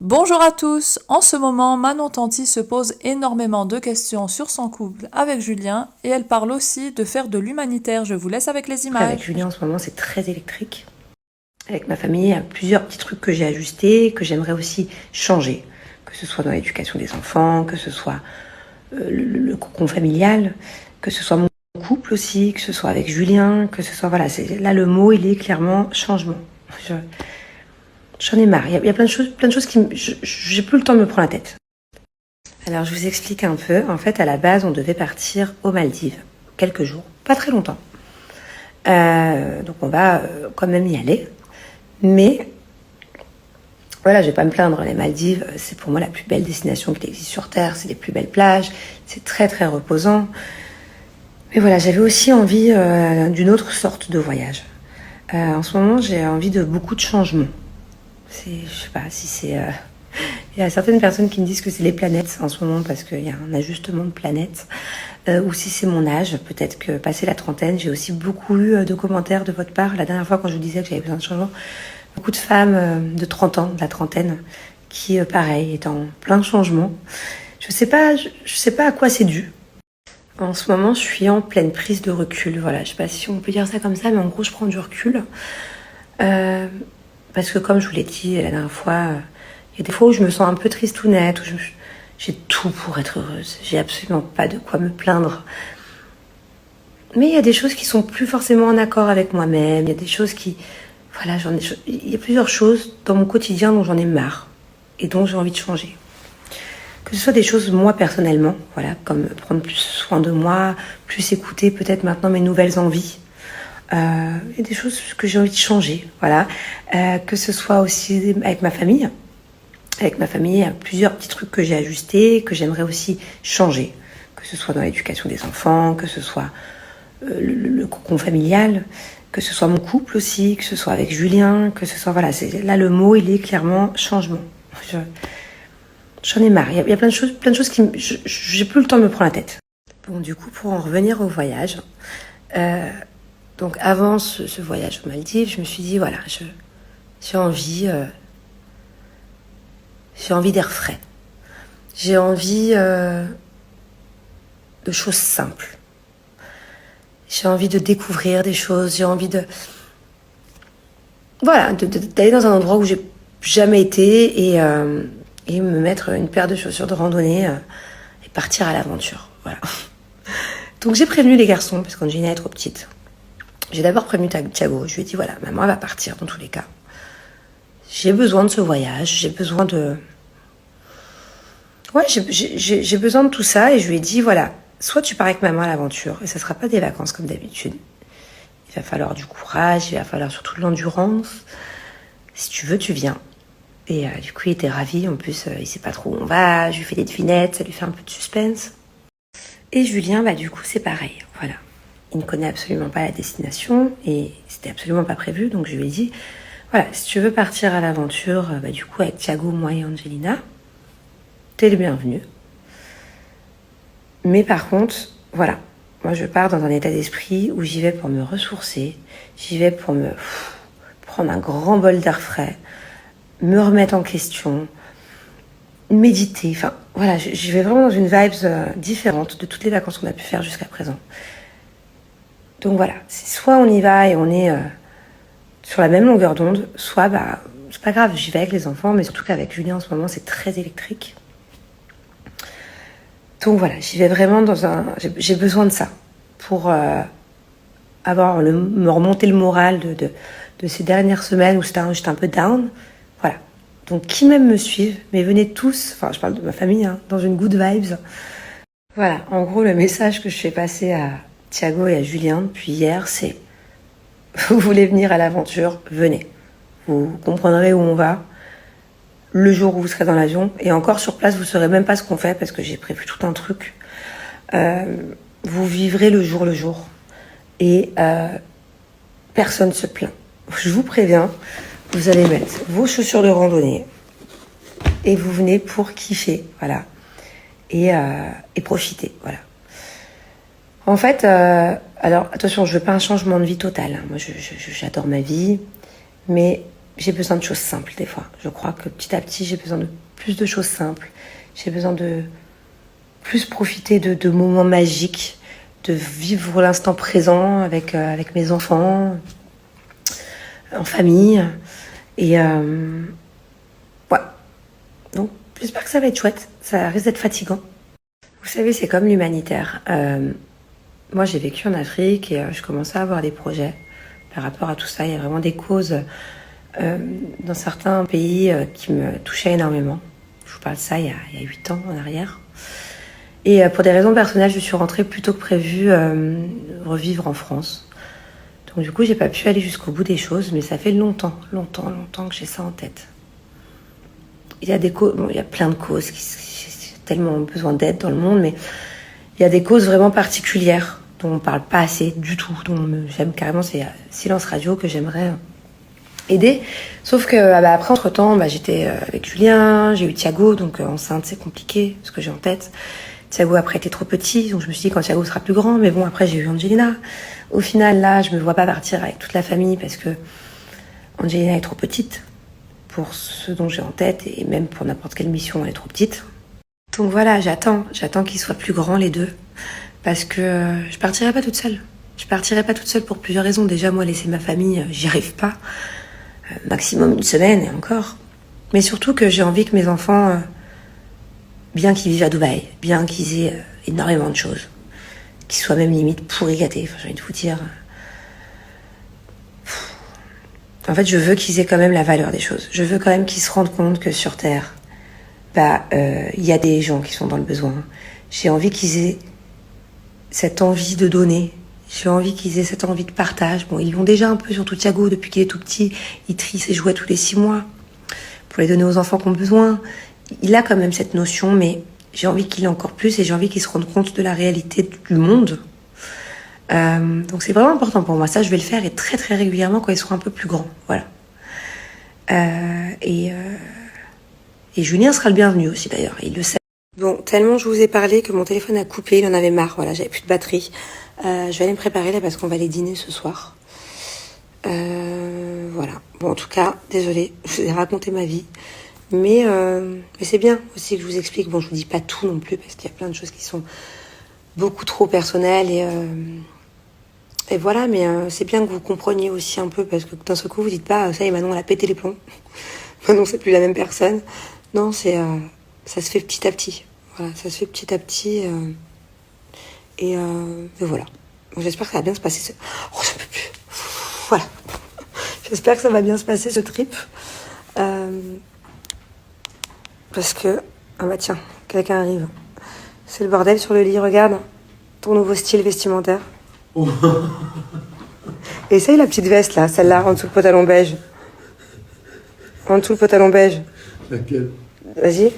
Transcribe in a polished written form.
Bonjour à tous! En ce moment, Manon Tanti se pose énormément de questions sur son couple avec Julien et elle parle aussi de faire de l'humanitaire. Je vous laisse avec les Avec images. Julien, en ce moment, c'est très électrique. Avec ma famille, il y a plusieurs petits trucs que j'ai ajustés, que j'aimerais aussi changer. Que ce soit dans l'éducation des enfants, que ce soit le cocon familial, que ce soit mon couple aussi, que ce soit avec Julien, que ce soit... Voilà, là, le mot, il est clairement changement. J'en ai marre. Il y a plein de choses qui... J'ai plus le temps de me prendre la tête. Alors, je vous explique un peu. En fait, à la base, on devait partir aux Maldives. Quelques jours. Pas très longtemps. Donc, on va quand même y aller. Mais voilà, je vais pas me plaindre. Les Maldives, c'est pour moi la plus belle destination qui existe sur Terre. C'est les plus belles plages. C'est très, très reposant. Mais voilà, j'avais aussi envie d'une autre sorte de voyage. En ce moment, j'ai envie de beaucoup de changements. Je sais pas si c'est... Il y a certaines personnes qui me disent que c'est les planètes en ce moment parce qu'il y a un ajustement de planètes. Ou si c'est mon âge, peut-être que passé la trentaine, j'ai aussi beaucoup eu de commentaires de votre part. La dernière fois, quand je vous disais que j'avais besoin de changement, beaucoup de femmes de 30 ans, de la trentaine, qui, pareil, est en plein changement. Je sais pas à quoi c'est dû. En ce moment, je suis en pleine prise de recul. Voilà, je sais pas si on peut dire ça comme ça, mais en gros, je prends du recul. Parce que comme je vous l'ai dit la dernière fois, il y a des fois où je me sens un peu tristounette, où j'ai tout pour être heureuse. J'ai absolument pas de quoi me plaindre. Mais il y a des choses qui sont plus forcément en accord avec moi-même. Il y a des choses qui... Voilà, il y a plusieurs choses dans mon quotidien dont j'en ai marre et dont j'ai envie de changer. Que ce soit des choses moi personnellement, voilà, comme prendre plus soin de moi, plus écouter peut-être maintenant mes nouvelles envies. Il y a des choses que j'ai envie de changer, voilà. Que ce soit aussi avec ma famille. Avec ma famille, il y a plusieurs petits trucs que j'ai ajustés, que j'aimerais aussi changer. Que ce soit dans l'éducation des enfants, que ce soit le cocon familial, que ce soit mon couple aussi, que ce soit avec Julien, que ce soit... Voilà, là, le mot, il est clairement changement. J'en ai marre. Il y a plein de choses qui... J'ai plus le temps de me prendre la tête. Bon, du coup, pour en revenir au voyage... donc, avant ce voyage aux Maldives, je me suis dit, voilà, j'ai envie d'air frais. J'ai envie de choses simples. J'ai envie de découvrir des choses. J'ai envie de... Voilà, d'aller dans un endroit où j'ai jamais été et me mettre une paire de chaussures de randonnée et partir à l'aventure. Voilà. Donc j'ai prévenu les garçons, parce qu'Angelina est trop petite. J'ai d'abord prévenu Thiago. Je lui ai dit, voilà, maman elle va partir dans tous les cas. J'ai besoin de ce voyage, j'ai besoin de... Ouais, j'ai besoin de tout ça et je lui ai dit, voilà, soit tu pars avec maman à l'aventure et ça sera pas des vacances comme d'habitude. Il va falloir du courage, il va falloir surtout de l'endurance. Si tu veux, tu viens. Et du coup, il était ravi. En plus, il sait pas trop où on va. Je lui fais des devinettes, ça lui fait un peu de suspense. Et Julien, bah du coup, c'est pareil. Voilà. Il ne connaît absolument pas la destination et c'était absolument pas prévu. Donc je lui ai dit, voilà, si tu veux partir à l'aventure, bah du coup, avec Thiago, moi et Angelina, t'es le bienvenu. Mais par contre, voilà, moi je pars dans un état d'esprit où j'y vais pour me ressourcer, j'y vais pour me prendre un grand bol d'air frais, me remettre en question, méditer, enfin voilà, j'y vais vraiment dans une vibe différente de toutes les vacances qu'on a pu faire jusqu'à présent. Donc voilà, soit on y va et on est sur la même longueur d'onde, soit bah c'est pas grave, j'y vais avec les enfants, mais surtout qu'avec Julien en ce moment c'est très électrique. Donc voilà, j'y vais vraiment j'ai besoin de ça pour me remonter le moral de ces dernières semaines où j'étais un peu down. Voilà. Donc qui m'aime me suivent, mais venez tous, enfin je parle de ma famille, hein, dans une good vibes. Voilà, en gros le message que je fais passer à Thiago et à Julien depuis hier, c'est vous voulez venir à l'aventure, venez. Vous comprendrez où on va. Le jour où vous serez dans l'avion, et encore sur place, vous saurez même pas ce qu'on fait parce que j'ai prévu tout un truc. Vous vivrez le jour et personne se plaint. Je vous préviens, vous allez mettre vos chaussures de randonnée et vous venez pour kiffer, voilà, et profiter, voilà. En fait, alors attention, je veux pas un changement de vie total. Moi, j'adore ma vie, mais j'ai besoin de choses simples des fois. Je crois que petit à petit, j'ai besoin de plus de choses simples. J'ai besoin de plus profiter de moments magiques, de vivre l'instant présent avec mes enfants, en famille. Et ouais. Donc, j'espère que ça va être chouette. Ça risque d'être fatigant. Vous savez, c'est comme l'humanitaire. Moi, j'ai vécu en Afrique et je commençais à avoir des projets par rapport à tout ça. Il y a vraiment des causes dans certains pays qui me touchaient énormément. Je vous parle de ça il y a 8 ans en arrière. Et pour des raisons personnelles, je suis rentrée plus tôt que prévu revivre en France. Donc du coup, j'ai pas pu aller jusqu'au bout des choses, mais ça fait longtemps que j'ai ça en tête. Il y a il y a plein de causes j'ai tellement besoin d'aide dans le monde, mais il y a des causes vraiment particulières dont on parle pas assez du tout, dont j'aime carrément, c'est Silence Radio que j'aimerais aider. Sauf que après, entre-temps, j'étais avec Julien, j'ai eu Thiago, donc enceinte, c'est compliqué, ce que j'ai en tête. Thiago après était trop petit, donc je me suis dit quand Thiago sera plus grand, mais bon, après j'ai eu Angelina. Au final, là, je me vois pas partir avec toute la famille parce que Angelina est trop petite pour ce dont j'ai en tête et même pour n'importe quelle mission, elle est trop petite. Donc voilà, j'attends qu'ils soient plus grands les deux parce que je partirai pas toute seule. Je partirai pas toute seule pour plusieurs raisons. Déjà, moi, laisser ma famille, j'y arrive pas. Maximum une semaine et encore. Mais surtout que j'ai envie que mes enfants, bien qu'ils vivent à Dubaï, bien qu'ils aient énormément de choses, qu'ils soient même limite pourri gâtés, enfin, j'ai envie de vous dire. En fait, je veux qu'ils aient quand même la valeur des choses. Je veux quand même qu'ils se rendent compte que sur Terre, il y a des gens qui sont dans le besoin. J'ai envie qu'ils aient cette envie de donner. J'ai envie qu'ils aient cette envie de partage. Bon, ils l'ont déjà un peu, surtout Thiago, depuis qu'il est tout petit. Il trie ses jouets tous les 6 mois pour les donner aux enfants qui ont besoin. Il a quand même cette notion, mais j'ai envie qu'il ait encore plus et j'ai envie qu'il se rende compte de la réalité du monde. Donc c'est vraiment important pour moi. Ça, je vais le faire et très très régulièrement quand ils seront un peu plus grands. Voilà. Et Julien sera le bienvenu aussi d'ailleurs, il le sait. Bon, tellement je vous ai parlé que mon téléphone a coupé, il en avait marre, voilà, j'avais plus de batterie. Je vais aller me préparer là parce qu'on va aller dîner ce soir. Voilà. Bon, en tout cas, désolée, je vous ai raconté ma vie. Mais c'est bien aussi que je vous explique. Bon, je vous dis pas tout non plus parce qu'il y a plein de choses qui sont beaucoup trop personnelles et voilà. Mais c'est bien que vous compreniez aussi un peu parce que d'un seul coup vous dites pas ça y est Manon elle a pété les plombs. Manon c'est plus la même personne. Non, ça se fait petit à petit. Voilà, ça se fait petit à petit et voilà. Donc, j'espère que ça va bien se passer. Oh, j'en peux plus. Voilà. J'espère que ça va bien se passer ce trip. Parce que... Ah bah tiens, quelqu'un arrive. C'est le bordel sur le lit, regarde. Ton nouveau style vestimentaire. Oh. Essaye la petite veste là, celle-là, en dessous le pantalon beige. En dessous le pantalon beige. Laquelle? Vas-y.